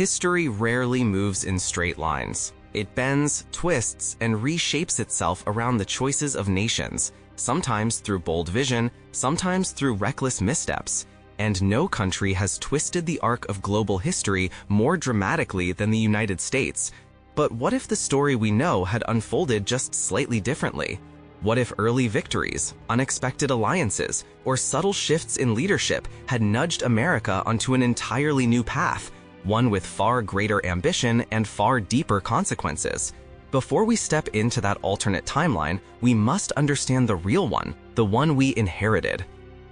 History rarely moves in straight lines. It bends, twists, and reshapes itself around the choices of nations, sometimes through bold vision, sometimes through reckless missteps. And no country has twisted the arc of global history more dramatically than the United States. But what if the story we know had unfolded just slightly differently? What if early victories, unexpected alliances, or subtle shifts in leadership had nudged America onto an entirely new path, one with far greater ambition and far deeper consequences? Before we step into that alternate timeline, we must understand the real one, the one we inherited.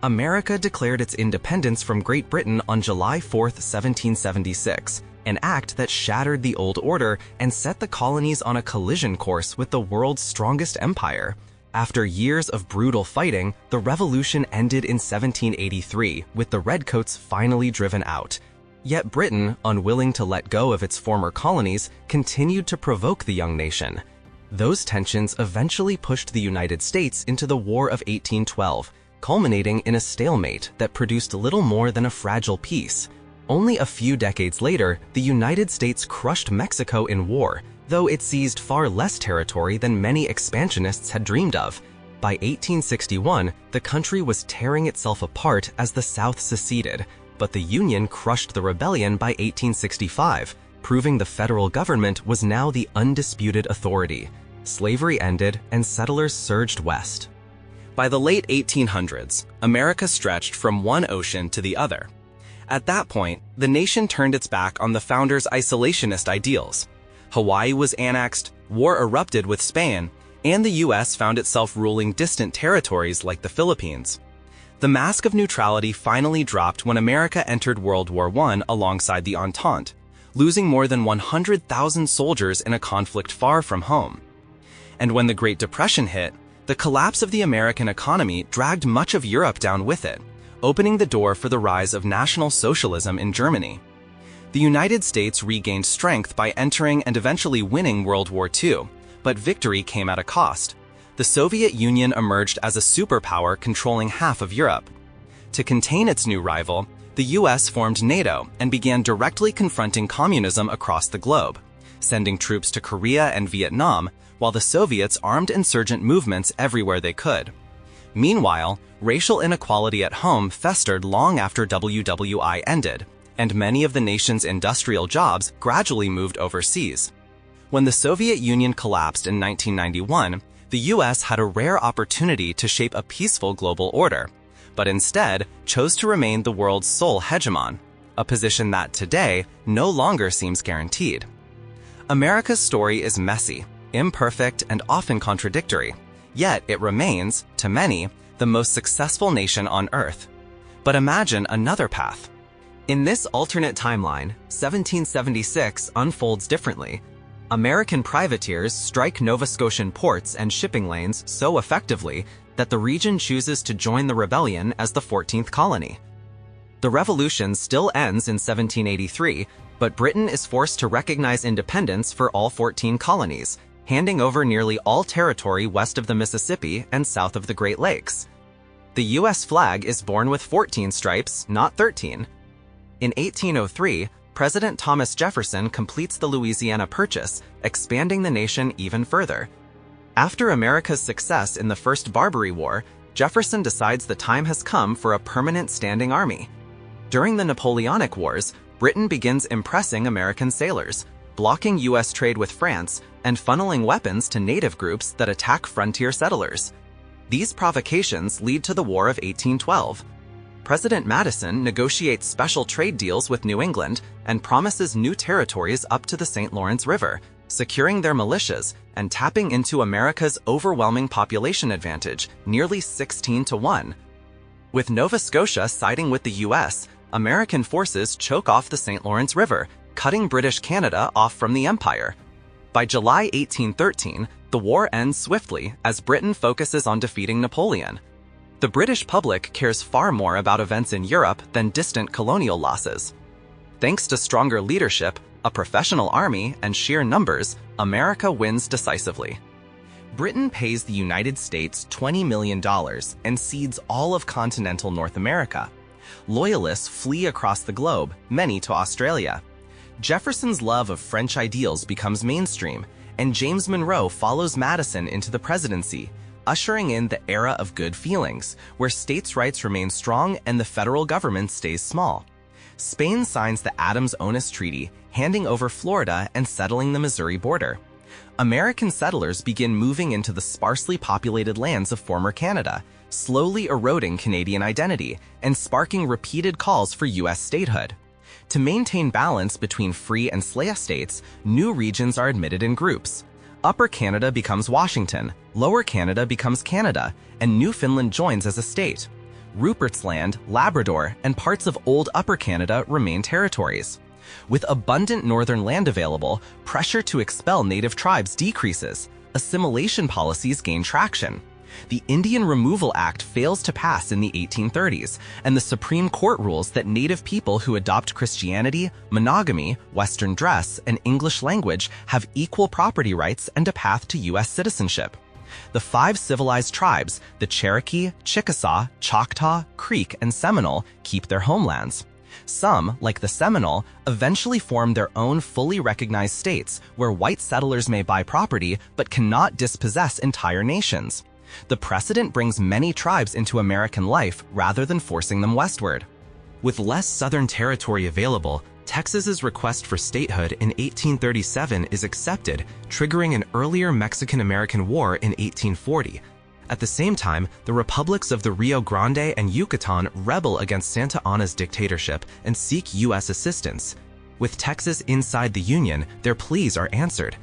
America declared its independence from Great Britain on July 4, 1776, an act that shattered the old order and set the colonies on a collision course with the world's strongest empire. After years of brutal fighting, the revolution ended in 1783, with the Redcoats finally driven out. Yet Britain, unwilling to let go of its former colonies, continued to provoke the young nation. Those tensions eventually pushed the United States into the War of 1812, culminating in a stalemate that produced little more than a fragile peace. Only a few decades later, the United States crushed Mexico in war, though it seized far less territory than many expansionists had dreamed of. By 1861, the country was tearing itself apart as the South seceded, but the Union crushed the rebellion by 1865, proving the federal government was now the undisputed authority. Slavery ended and settlers surged west. By the late 1800s, America stretched from one ocean to the other. At that point, the nation turned its back on the founders' isolationist ideals. Hawaii was annexed, war erupted with Spain, and the U.S. found itself ruling distant territories like the Philippines. The mask of neutrality finally dropped when America entered World War I alongside the Entente, losing more than 100,000 soldiers in a conflict far from home. And when the Great Depression hit, the collapse of the American economy dragged much of Europe down with it, opening the door for the rise of National Socialism in Germany. The United States regained strength by entering and eventually winning World War II, but victory came at a cost. The Soviet Union emerged as a superpower controlling half of Europe. To contain its new rival, the US formed NATO and began directly confronting communism across the globe, sending troops to Korea and Vietnam, while the Soviets armed insurgent movements everywhere they could. Meanwhile, racial inequality at home festered long after WWI ended, and many of the nation's industrial jobs gradually moved overseas. When the Soviet Union collapsed in 1991, the US had a rare opportunity to shape a peaceful global order, but instead chose to remain the world's sole hegemon, a position that today no longer seems guaranteed. America's story is messy, imperfect, and often contradictory, yet it remains, to many, the most successful nation on Earth. But imagine another path. In this alternate timeline, 1776 unfolds differently. American privateers strike Nova Scotian ports and shipping lanes so effectively that the region chooses to join the rebellion as the 14th colony. The revolution still ends in 1783, but Britain is forced to recognize independence for all 14 colonies, handing over nearly all territory west of the Mississippi and south of the Great Lakes. The U.S. flag is born with 14 stripes, not 13. In 1803, President Thomas Jefferson completes the Louisiana Purchase, expanding the nation even further. After America's success in the First Barbary War, Jefferson decides the time has come for a permanent standing army. During the Napoleonic Wars, Britain begins impressing American sailors, blocking U.S. trade with France and funneling weapons to native groups that attack frontier settlers. These provocations lead to the War of 1812. President Madison negotiates special trade deals with New England and promises new territories up to the St. Lawrence River, securing their militias and tapping into America's overwhelming population advantage, nearly 16-1. With Nova Scotia siding with the U.S., American forces choke off the St. Lawrence River, cutting British Canada off from the Empire. By July 1813, the war ends swiftly as Britain focuses on defeating Napoleon. The British public cares far more about events in Europe than distant colonial losses. Thanks to stronger leadership, a professional army, and sheer numbers, America wins decisively. Britain pays the United States $20 million and cedes all of continental North America. Loyalists flee across the globe, many to Australia. Jefferson's love of French ideals becomes mainstream, and James Monroe follows Madison into the presidency, ushering in the era of good feelings, where states' rights remain strong and the federal government stays small. Spain signs the Adams-Onis Treaty, handing over Florida and settling the Missouri border. American settlers begin moving into the sparsely populated lands of former Canada, slowly eroding Canadian identity and sparking repeated calls for U.S. statehood. To maintain balance between free and slave states, new regions are admitted in groups. Upper Canada becomes Washington, Lower Canada becomes Canada, and Newfoundland joins as a state. Rupert's Land, Labrador, and parts of old Upper Canada remain territories. With abundant northern land available, pressure to expel native tribes decreases. Assimilation policies gain traction. The Indian Removal Act fails to pass in the 1830s, and the Supreme Court rules that native people who adopt Christianity, monogamy, Western dress, and English language have equal property rights and a path to U.S. citizenship. The 5 civilized tribes, the Cherokee, Chickasaw, Choctaw, Creek, and Seminole, keep their homelands. Some, like the Seminole, eventually form their own fully recognized states where white settlers may buy property but cannot dispossess entire nations. The precedent brings many tribes into American life rather than forcing them westward. With less southern territory available, Texas's request for statehood in 1837 is accepted, triggering an earlier Mexican-American War in 1840. At the same time, the republics of the Rio Grande and Yucatan rebel against Santa Anna's dictatorship and seek U.S. assistance. With Texas inside the Union, their pleas are answered.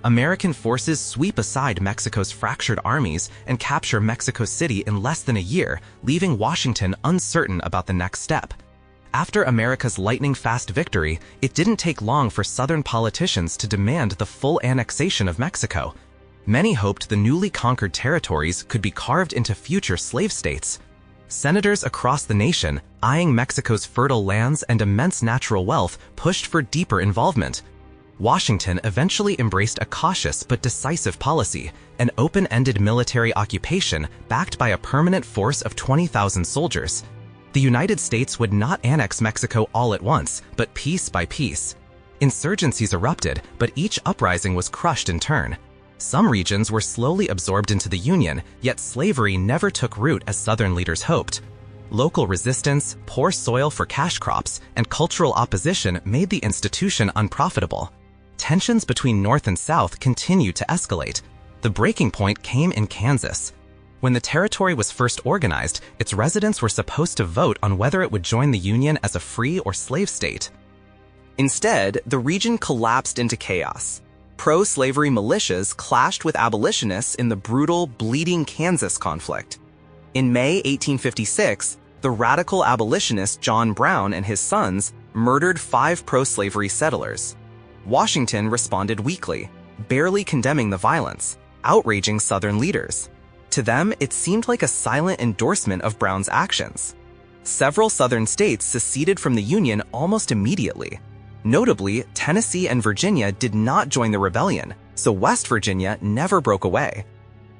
American forces sweep aside Mexico's fractured armies and capture Mexico City in less than a year, leaving Washington uncertain about the next step. After America's lightning-fast victory, it didn't take long for Southern politicians to demand the full annexation of Mexico. Many hoped the newly conquered territories could be carved into future slave states. Senators across the nation, eyeing Mexico's fertile lands and immense natural wealth, pushed for deeper involvement. Washington eventually embraced a cautious but decisive policy, an open-ended military occupation backed by a permanent force of 20,000 soldiers. The United States would not annex Mexico all at once, but piece by piece. Insurgencies erupted, but each uprising was crushed in turn. Some regions were slowly absorbed into the Union, yet slavery never took root as Southern leaders hoped. Local resistance, poor soil for cash crops, and cultural opposition made the institution unprofitable. Tensions between North and South continued to escalate. The breaking point came in Kansas. When the territory was first organized, its residents were supposed to vote on whether it would join the Union as a free or slave state. Instead, the region collapsed into chaos. Pro-slavery militias clashed with abolitionists in the brutal, bleeding Kansas conflict. In May 1856, the radical abolitionist John Brown and his sons murdered 5 pro-slavery settlers. Washington responded weakly, barely condemning the violence, outraging Southern leaders. To them, it seemed like a silent endorsement of Brown's actions. Several Southern states seceded from the Union almost immediately. Notably, Tennessee and Virginia did not join the rebellion, so West Virginia never broke away.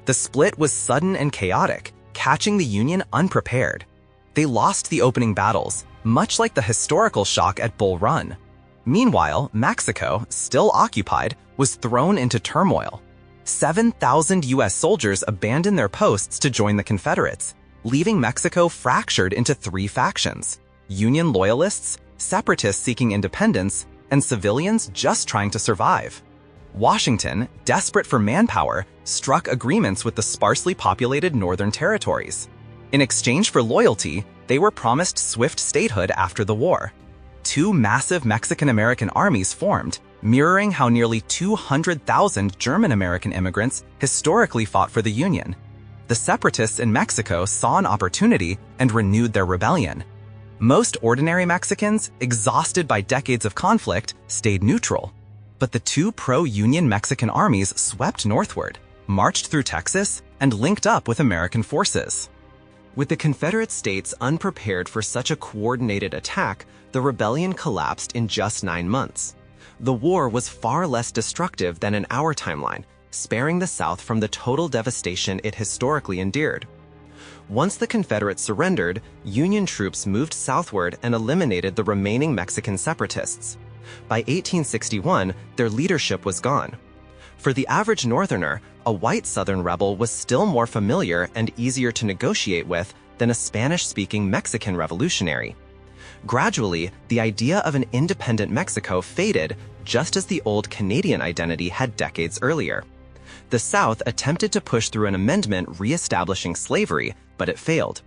The split was sudden and chaotic, catching the Union unprepared. They lost the opening battles, much like the historical shock at Bull Run. Meanwhile, Mexico, still occupied, was thrown into turmoil. 7,000 U.S. soldiers abandoned their posts to join the Confederates, leaving Mexico fractured into 3 factions: Union loyalists, separatists seeking independence, and civilians just trying to survive. Washington, desperate for manpower, struck agreements with the sparsely populated northern territories. In exchange for loyalty, they were promised swift statehood after the war. 2 massive Mexican-American armies formed, mirroring how nearly 200,000 German-American immigrants historically fought for the Union. The separatists in Mexico saw an opportunity and renewed their rebellion. Most ordinary Mexicans, exhausted by decades of conflict, stayed neutral. But the 2 pro-Union Mexican armies swept northward, marched through Texas, and linked up with American forces. With the Confederate States unprepared for such a coordinated attack, the rebellion collapsed in just 9 months. The war was far less destructive than in our timeline, sparing the South from the total devastation it historically endured. Once the Confederates surrendered, Union troops moved southward and eliminated the remaining Mexican separatists. By 1861, their leadership was gone. For the average Northerner, a white Southern rebel was still more familiar and easier to negotiate with than a Spanish-speaking Mexican revolutionary. Gradually, the idea of an independent Mexico faded just as the old Canadian identity had decades earlier. The South attempted to push through an amendment re-establishing slavery, but it failed.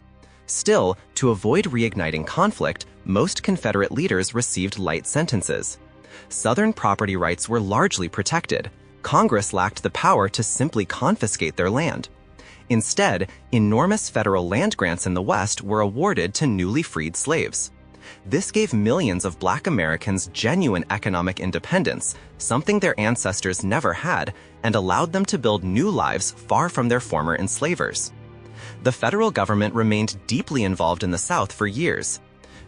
Still, to avoid reigniting conflict, most Confederate leaders received light sentences. Southern property rights were largely protected. Congress lacked the power to simply confiscate their land. Instead, enormous federal land grants in the West were awarded to newly freed slaves. This gave millions of Black Americans genuine economic independence, something their ancestors never had, and allowed them to build new lives far from their former enslavers. The federal government remained deeply involved in the South for years.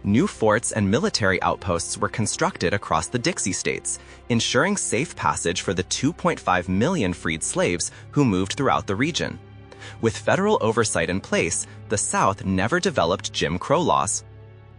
New forts and military outposts were constructed across the Dixie states, ensuring safe passage for the 2.5 million freed slaves who moved throughout the region. With federal oversight in place, the South never developed Jim Crow laws.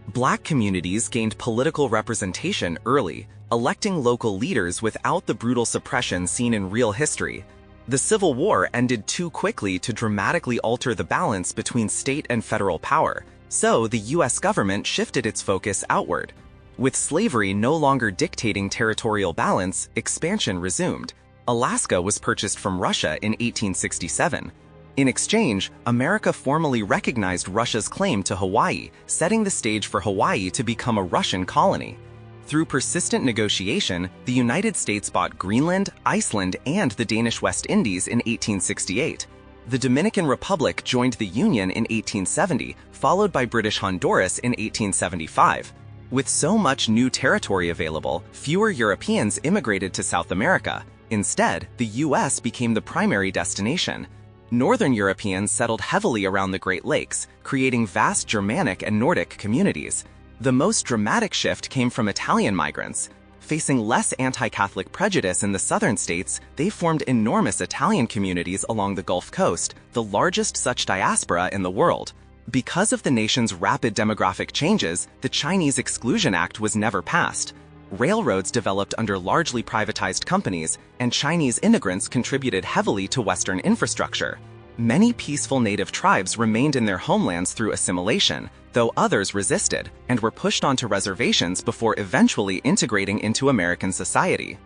Black communities gained political representation early, electing local leaders without the brutal suppression seen in real history. The Civil War ended too quickly to dramatically alter the balance between state and federal power, so the U.S. government shifted its focus outward. With slavery no longer dictating territorial balance, expansion resumed. Alaska was purchased from Russia in 1867. In exchange, America formally recognized Russia's claim to Hawaii, setting the stage for Hawaii to become a Russian colony. Through persistent negotiation, the United States bought Greenland, Iceland, and the Danish West Indies in 1868. The Dominican Republic joined the Union in 1870, followed by British Honduras in 1875. With so much new territory available, fewer Europeans immigrated to South America. Instead, the U.S. became the primary destination. Northern Europeans settled heavily around the Great Lakes, creating vast Germanic and Nordic communities. The most dramatic shift came from Italian migrants. Facing less anti-Catholic prejudice in the southern states, they formed enormous Italian communities along the Gulf Coast, the largest such diaspora in the world. Because of the nation's rapid demographic changes, the Chinese Exclusion Act was never passed. Railroads developed under largely privatized companies, and Chinese immigrants contributed heavily to Western infrastructure. Many peaceful native tribes remained in their homelands through assimilation, though others resisted and were pushed onto reservations before eventually integrating into American society.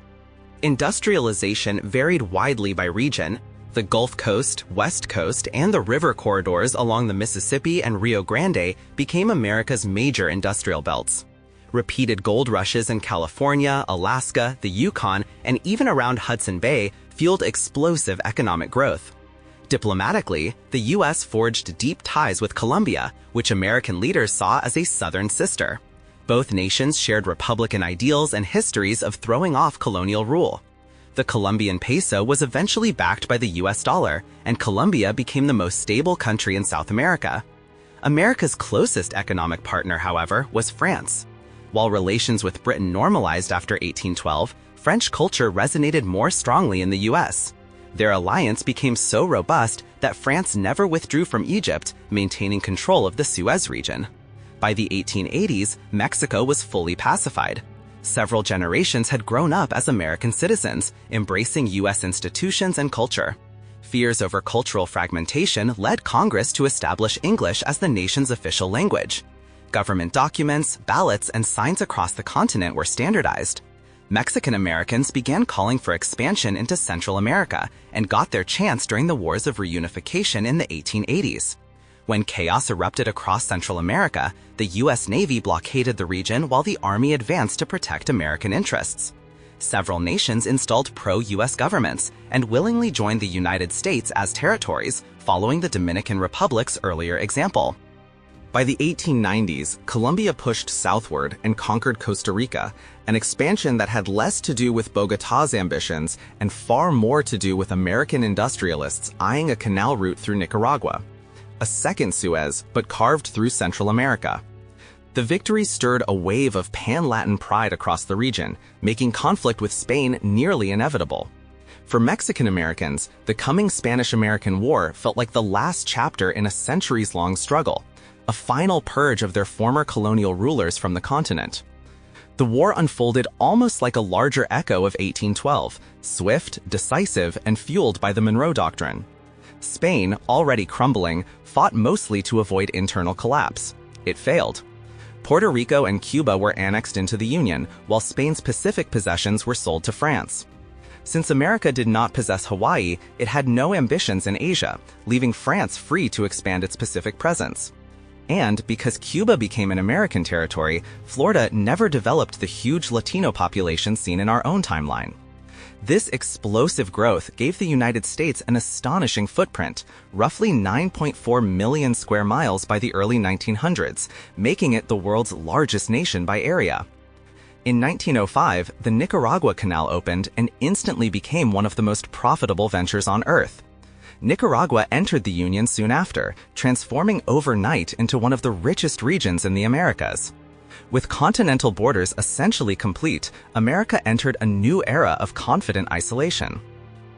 Industrialization varied widely by region. The Gulf Coast, West Coast, and the river corridors along the Mississippi and Rio Grande became America's major industrial belts. Repeated gold rushes in California, Alaska, the Yukon, and even around Hudson Bay fueled explosive economic growth. Diplomatically, the U.S. forged deep ties with Colombia, which American leaders saw as a Southern sister. Both nations shared Republican ideals and histories of throwing off colonial rule. The Colombian peso was eventually backed by the U.S. dollar, and Colombia became the most stable country in South America. America's closest economic partner, however, was France. While relations with Britain normalized after 1812, French culture resonated more strongly in the U.S. Their alliance became so robust that France never withdrew from Egypt, maintaining control of the Suez region. By the 1880s, Mexico was fully pacified. Several generations had grown up as American citizens, embracing U.S. institutions and culture. Fears over cultural fragmentation led Congress to establish English as the nation's official language. Government documents, ballots, and signs across the continent were standardized. Mexican Americans began calling for expansion into Central America and got their chance during the wars of reunification in the 1880s. When chaos erupted across Central America, the U.S. Navy blockaded the region while the Army advanced to protect American interests. Several nations installed pro-U.S. governments and willingly joined the United States as territories, following the Dominican Republic's earlier example. By the 1890s, Colombia pushed southward and conquered Costa Rica, an expansion that had less to do with Bogotà's ambitions and far more to do with American industrialists eyeing a canal route through Nicaragua. A second Suez, but carved through Central America. The victory stirred a wave of pan-Latin pride across the region, making conflict with Spain nearly inevitable. For Mexican Americans, the coming Spanish-American War felt like the last chapter in a centuries-long struggle, a final purge of their former colonial rulers from the continent. The war unfolded almost like a larger echo of 1812, swift, decisive, and fueled by the Monroe Doctrine. Spain, already crumbling, fought mostly to avoid internal collapse. It failed. Puerto Rico and Cuba were annexed into the Union, while Spain's Pacific possessions were sold to France. Since America did not possess Hawaii, it had no ambitions in Asia, leaving France free to expand its Pacific presence. And because Cuba became an American territory, Florida never developed the huge Latino population seen in our own timeline. This explosive growth gave the United States an astonishing footprint, roughly 9.4 million square miles by the early 1900s, making it the world's largest nation by area. In 1905, the Nicaragua Canal opened and instantly became one of the most profitable ventures on Earth. Nicaragua entered the Union soon after, transforming overnight into one of the richest regions in the Americas. With continental borders essentially complete, America entered a new era of confident isolation.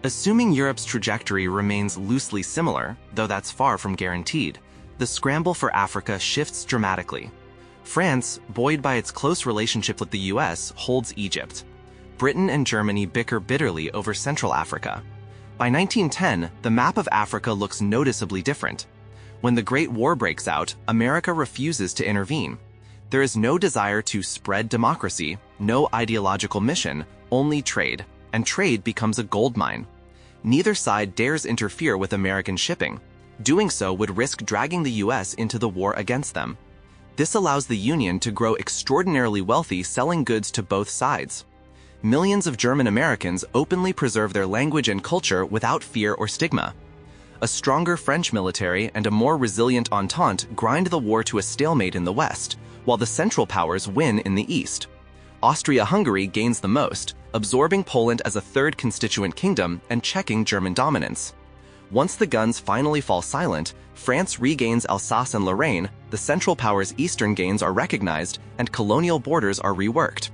Assuming Europe's trajectory remains loosely similar, though that's far from guaranteed, the scramble for Africa shifts dramatically. France, buoyed by its close relationship with the US, holds Egypt. Britain and Germany bicker bitterly over Central Africa. By 1910, the map of Africa looks noticeably different. When the Great War breaks out, America refuses to intervene. There is no desire to spread democracy, no ideological mission, only trade, and trade becomes a goldmine. Neither side dares interfere with American shipping. Doing so would risk dragging the US into the war against them. This allows the Union to grow extraordinarily wealthy selling goods to both sides. Millions of German Americans openly preserve their language and culture without fear or stigma. A stronger French military and a more resilient Entente grind the war to a stalemate in the West, while the Central Powers win in the East. Austria-Hungary gains the most, absorbing Poland as a third constituent kingdom and checking German dominance. Once the guns finally fall silent, France regains Alsace and Lorraine, the Central Powers' eastern gains are recognized, and colonial borders are reworked.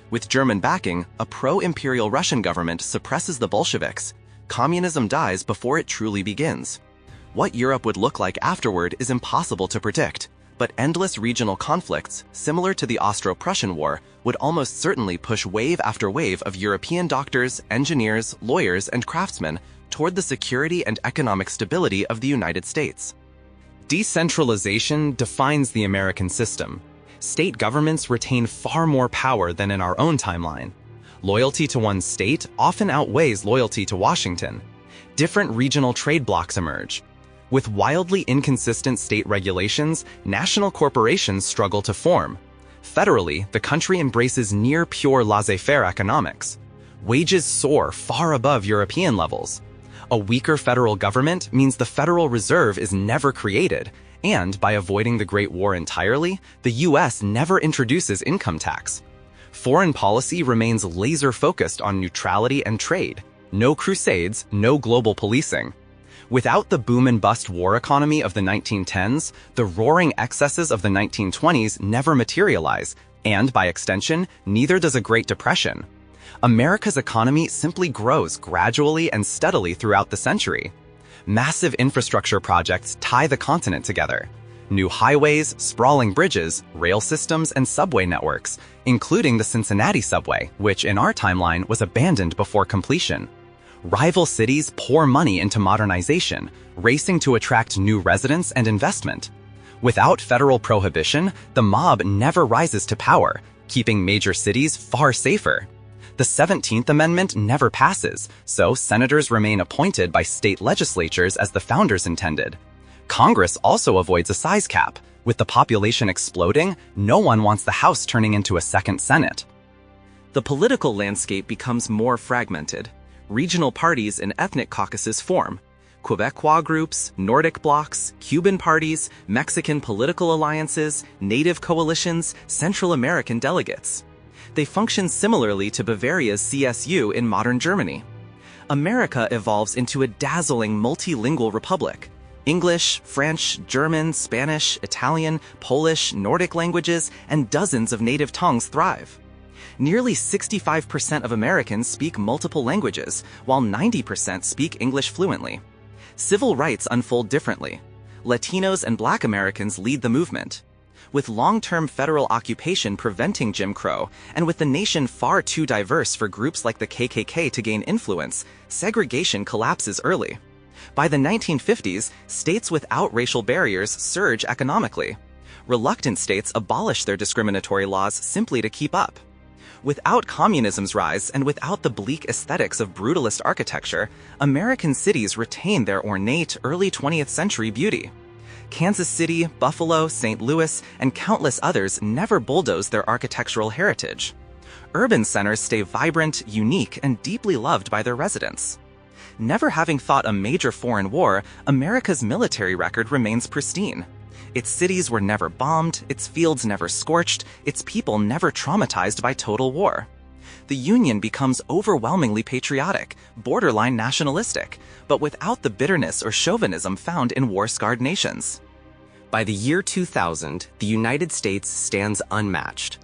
With German backing, a pro-imperial Russian government suppresses the Bolsheviks. Communism dies before it truly begins. What Europe would look like afterward is impossible to predict, but endless regional conflicts, similar to the Austro-Prussian War, would almost certainly push wave after wave of European doctors, engineers, lawyers, and craftsmen toward the security and economic stability of the United States. Decentralization defines the American system. State governments retain far more power than in our own timeline. Loyalty to one state often outweighs loyalty to Washington. Different regional trade blocs emerge. With wildly inconsistent state regulations, national corporations struggle to form. Federally, the country embraces near-pure laissez-faire economics. Wages soar far above European levels. A weaker federal government means the Federal Reserve is never created, and by avoiding the Great War entirely, the US never introduces income tax. Foreign policy remains laser-focused on neutrality and trade. No crusades, no global policing. Without the boom-and-bust war economy of the 1910s, the roaring excesses of the 1920s never materialize, and by extension, neither does a Great Depression. America's economy simply grows gradually and steadily throughout the century. Massive infrastructure projects tie the continent together. New highways, sprawling bridges, rail systems, and subway networks, including the Cincinnati subway, which in our timeline was abandoned before completion. Rival cities pour money into modernization, racing to attract new residents and investment. Without federal prohibition, the mob never rises to power, keeping major cities far safer. The 17th Amendment never passes, so senators remain appointed by state legislatures as the founders intended. Congress also avoids a size cap. With the population exploding, no one wants the House turning into a second Senate. The political landscape becomes more fragmented. Regional parties and ethnic caucuses form. Quebecois groups, Nordic blocs, Cuban parties, Mexican political alliances, Native coalitions, Central American delegates. They function similarly to Bavaria's CSU in modern Germany. America evolves into a dazzling multilingual republic. English, French, German, Spanish, Italian, Polish, Nordic languages, and dozens of native tongues thrive. Nearly 65% of Americans speak multiple languages, while 90% speak English fluently. Civil rights unfold differently. Latinos and Black Americans lead the movement. With long-term federal occupation preventing Jim Crow, and with the nation far too diverse for groups like the KKK to gain influence, segregation collapses early. By the 1950s, states without racial barriers surge economically. Reluctant states abolish their discriminatory laws simply to keep up. Without communism's rise and without the bleak aesthetics of brutalist architecture, American cities retain their ornate early 20th century beauty. Kansas City, Buffalo, St. Louis, and countless others never bulldoze their architectural heritage. Urban centers stay vibrant, unique, and deeply loved by their residents. Never having fought a major foreign war, America's military record remains pristine. Its cities were never bombed, its fields never scorched, its people never traumatized by total war. The Union becomes overwhelmingly patriotic, borderline nationalistic, but without the bitterness or chauvinism found in war-scarred nations. By the year 2000, the United States stands unmatched.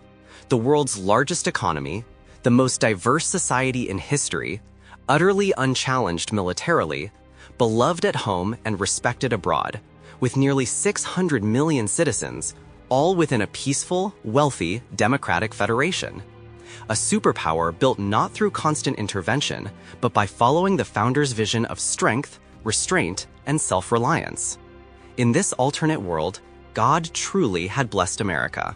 The world's largest economy, the most diverse society in history, utterly unchallenged militarily, beloved at home and respected abroad, with nearly 600 million citizens, all within a peaceful, wealthy, democratic federation. A superpower built not through constant intervention, but by following the founders' vision of strength, restraint, and self-reliance. In this alternate world, God truly had blessed America.